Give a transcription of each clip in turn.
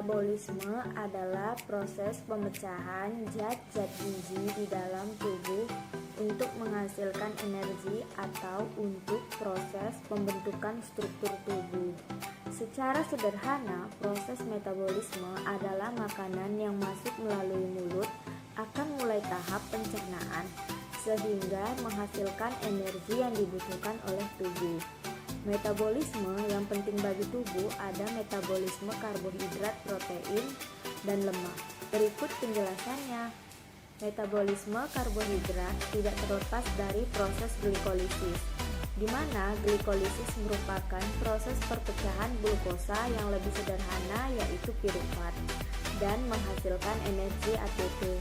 Metabolisme adalah proses pemecahan zat-zat gizi di dalam tubuh untuk menghasilkan energi atau untuk proses pembentukan struktur tubuh. Secara sederhana, proses metabolisme adalah makanan yang masuk melalui mulut akan mulai tahap pencernaan sehingga menghasilkan energi yang dibutuhkan oleh tubuh. Metabolisme yang penting bagi tubuh ada metabolisme karbohidrat, protein, dan lemak. Berikut penjelasannya. Metabolisme karbohidrat tidak terlepas dari proses glikolisis, di mana glikolisis merupakan proses perpecahan glukosa yang lebih sederhana yaitu pirufat dan menghasilkan energi ATP.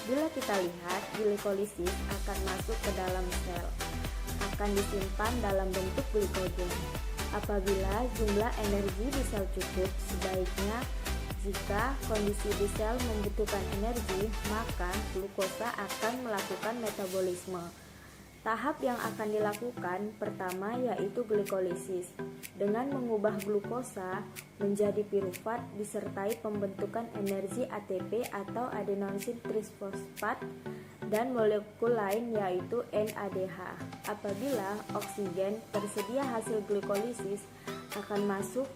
Bila kita lihat, glikolisis akan masuk ke dalam sel, akan disimpan dalam bentuk glikogen. Apabila jumlah energi di sel cukup, sebaiknya jika kondisi di sel membutuhkan energi, maka glukosa akan melakukan metabolisme. Tahap yang akan dilakukan pertama yaitu glikolisis, dengan mengubah glukosa menjadi pirufat disertai pembentukan energi ATP atau adenosin trifosfat dan molekul lain yaitu NADH. Apabila oksigen tersedia hasil glikolisis akan masuk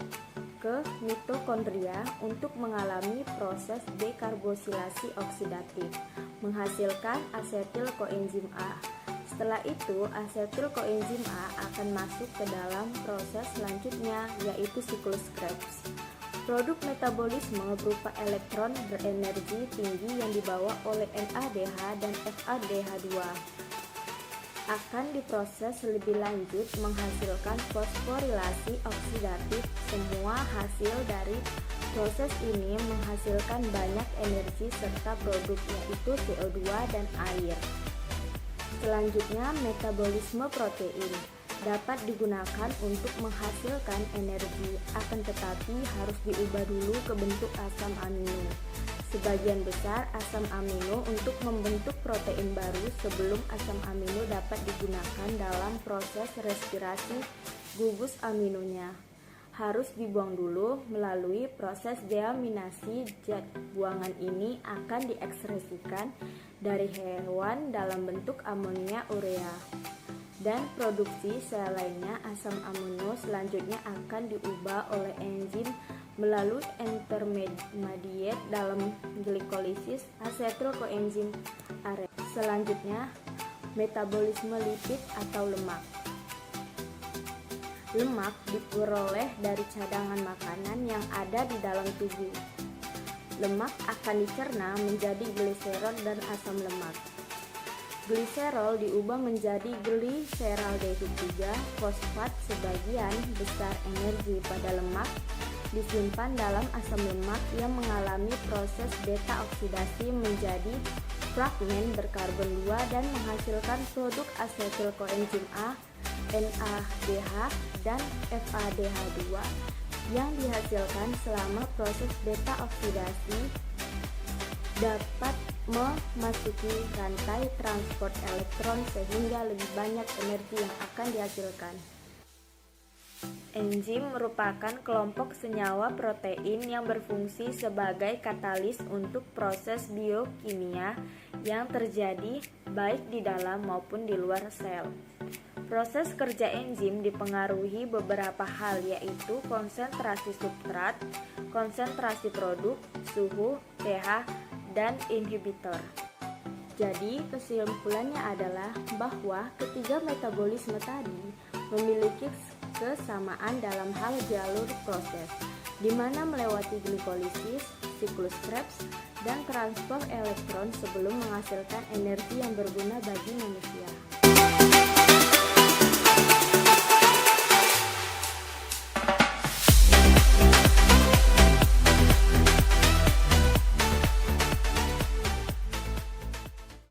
ke mitokondria untuk mengalami proses dekarboksilasi oksidatif, menghasilkan asetil koenzim A. Setelah itu, asetil koenzim A akan masuk ke dalam proses selanjutnya yaitu siklus Krebs. Produk metabolisme berupa elektron berenergi tinggi yang dibawa oleh NADH dan FADH2 akan diproses lebih lanjut menghasilkan fosforilasi oksidatif. Semua hasil dari proses ini menghasilkan banyak energi serta produk yaitu CO2 dan air. Selanjutnya, metabolisme protein dapat digunakan untuk menghasilkan energi, akan tetapi harus diubah dulu ke bentuk asam amino. Sebagian besar asam amino untuk membentuk protein baru sebelum asam amino dapat digunakan dalam proses respirasi gugus aminonya. Harus dibuang dulu melalui proses deaminasi. Zat buangan ini akan diekskresikan dari hewan dalam bentuk amonia urea. Dan produksi sel lainnya, asam amino selanjutnya akan diubah oleh enzim melalui intermediate dalam glikolisis asetil koenzim ARE. Selanjutnya, metabolisme lipid atau lemak. Lemak diperoleh dari cadangan makanan yang ada di dalam tubuh. Lemak akan dicerna menjadi gliserol dan asam lemak. Gliserol diubah menjadi gliseraldehyde 3 fosfat. Sebagian besar energi pada lemak disimpan dalam asam lemak yang mengalami proses beta oksidasi menjadi fragmen berkarbon 2 dan menghasilkan produk asetil koenzim A, NADH, dan FADH2 yang dihasilkan selama proses beta oksidasi dapat memasuki rantai transport elektron sehingga lebih banyak energi yang akan dihasilkan. Enzim merupakan kelompok senyawa protein yang berfungsi sebagai katalis untuk proses biokimia yang terjadi baik di dalam maupun di luar sel. Proses kerja enzim dipengaruhi beberapa hal yaitu konsentrasi substrat, konsentrasi produk, suhu, pH, dan inhibitor. Jadi kesimpulannya adalah bahwa ketiga metabolisme tadi memiliki kesamaan dalam hal jalur proses, di mana melewati glikolisis, siklus Krebs, dan transfer elektron sebelum menghasilkan energi yang berguna bagi manusia.